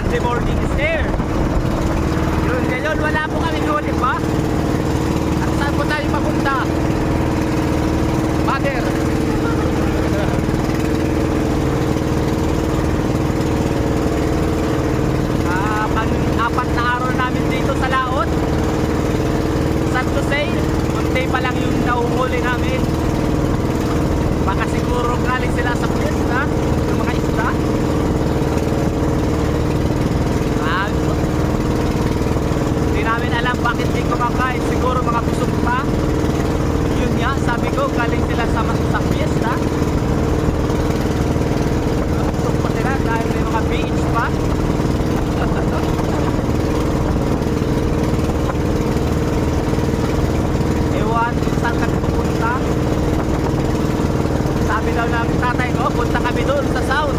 the morning is here. Yun, ngayon wala po kami huli pa. At saan po tayo papunta? Mother. Pang-apat na araw namin dito sa Laot. Sad to say, munti pa lang yung nahuhuli namin. Baka siguro galing sila sa piyesta, yung mga isda. Hindi namin alam bakit di kumakain. Siguro mga busog pa. Yun nga, sabi ko, galing sila sa piyesta. Busog pa sila dahil may mga beach pa. Ewan kung saan kami pupunta. Sabi daw ng tatay ko, punta kami doon sa south.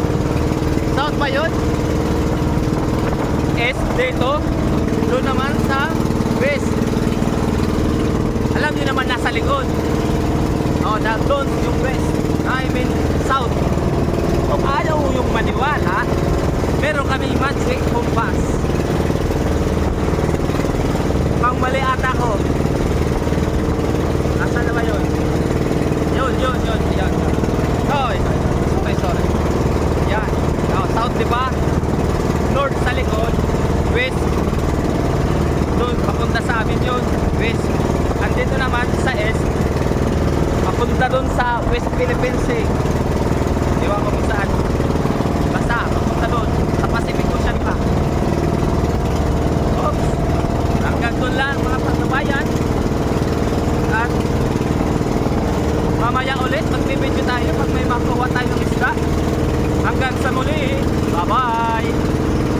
South ba yun? East dito. Doon naman sa west. Alam niyo naman nasa likod. Doon yung west. I mean south. Kung ayaw yung maniwala, meron kami magic compass. Pang mali ata ko. Asa na ba yun? Yun. Yan. Sorry. Yan. South diba? North sa likod. West. Doon, papunta sa amin yun. West. Andito naman sa east. Papunta doon sa West Philippines eh. Ewan ko kung saan. Basta, papunta doon. Sa Pacific Ocean pa. Oops. Hanggang doon lang mga pagbabayan. At mamaya ulit magbibideo tayo pag may makuha tayo ng isda. Hanggang sa muli. Bye bye.